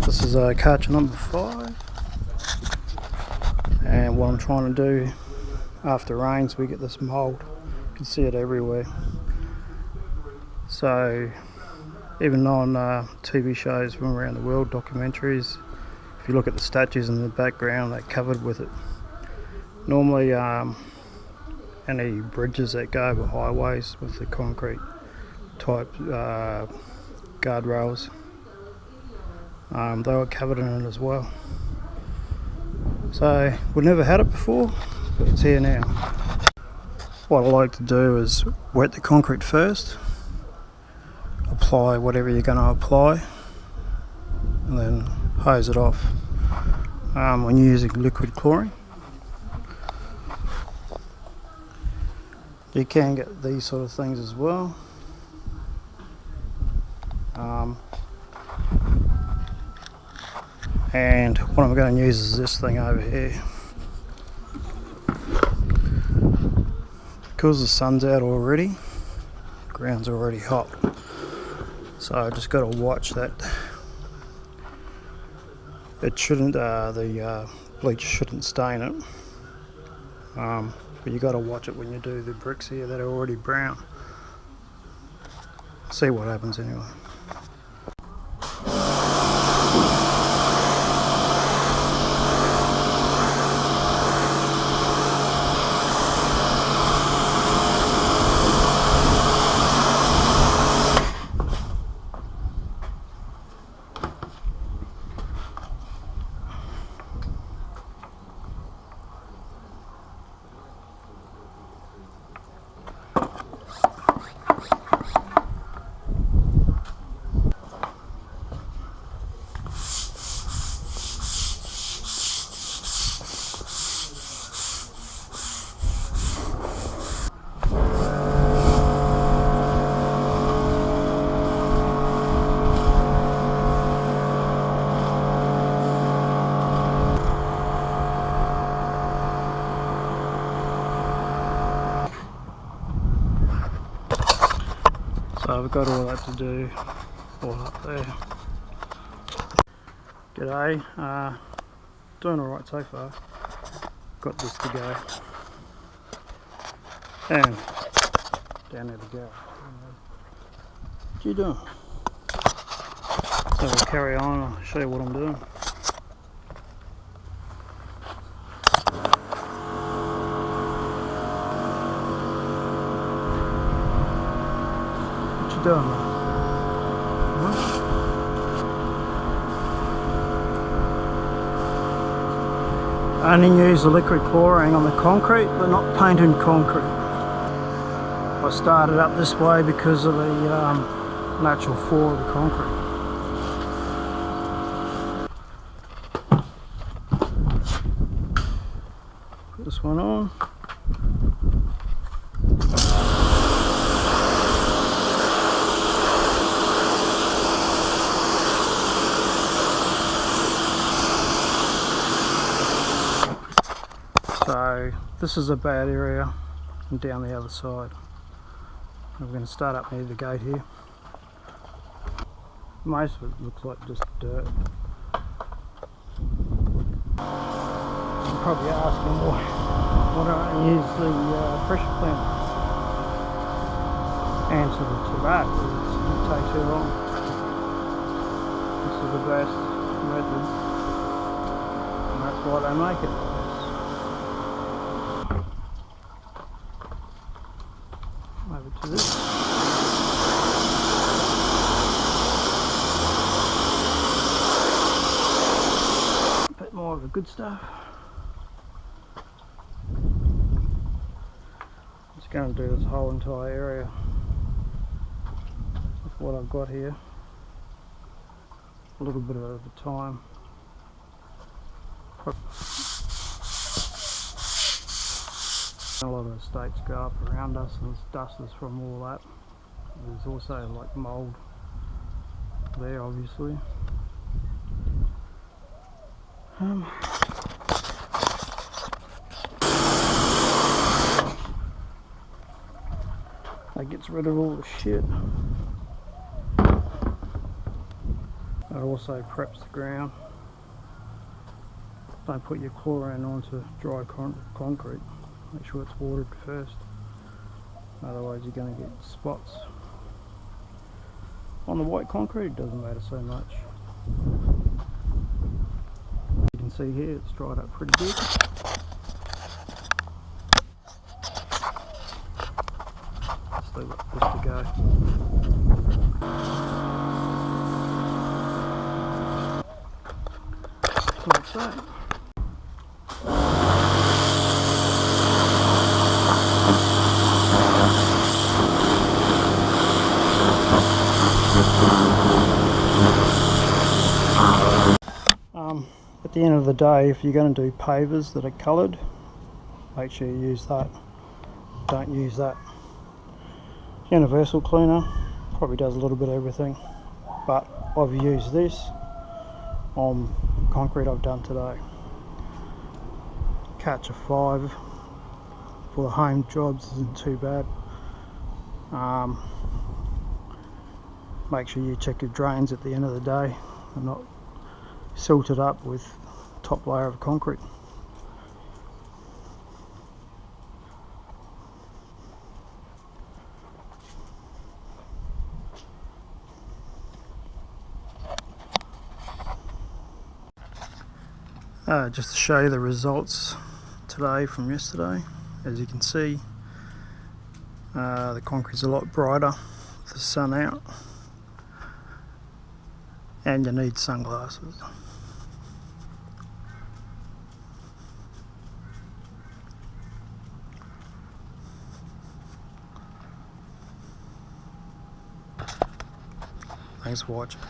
This is Karcher number 5, and what I'm trying to do after rains, we get this mould. You can see it everywhere. So even on TV shows from around the world, documentaries, if you look at the statues in the background, they're covered with it. Normally any bridges that go over highways with the concrete type guardrails, they were covered in it as well. So we've never had it before, but it's here now. What I like to do is wet the concrete first, apply whatever you're going to apply, and then hose it off. When you're using liquid chlorine, you can get these sort of things as well. And what I'm going to use is this thing over here. Because the sun's out already, the ground's already hot, so I just got to watch that it shouldn't, the bleach shouldn't stain it, but you got to watch it when you do the bricks here that are already brown. See what happens anyway. So I've got all that to do, all up there. G'day, doing alright so far. Got this to go. And down there to go. What you doing? So we'll carry on, I'll show you what I'm doing. Done. I only use the liquid chlorine on the concrete, but not painted concrete. I started up this way because of the natural fall of the concrete. Put this one on. So this is a bad area, and down the other side. And we're going to start up near the gate here. Most of it looks like just dirt. You're probably asking why don't I use the pressure cleaner? Answer to that is it takes too long. This is the best method, and that's why they make it. Over to this. A bit more of the good stuff. Just going to do this whole entire area with what I've got here. A little bit at a time. A lot of estates go up around us, and it's dust is from all that. There's also like mould there, obviously. That gets rid of all the shit. That also preps the ground. Don't put your chlorine onto dry concrete. Make sure it's watered first. Otherwise you're going to get spots. On the white concrete it doesn't matter so much. You can see here it's dried up pretty good. Still got this to go. Like that. At the end of the day, if you're going to do pavers that are coloured, make sure you use that. Don't use that. Universal cleaner probably does a little bit of everything, but I've used this on concrete I've done today. Karcher 5 for the home jobs isn't too bad. Make sure you check your drains at the end of the day and not silted up with top layer of concrete. Just to show you the results today from yesterday, as you can see, the concrete's a lot brighter with the sun out, and you need sunglasses. Thanks for watching.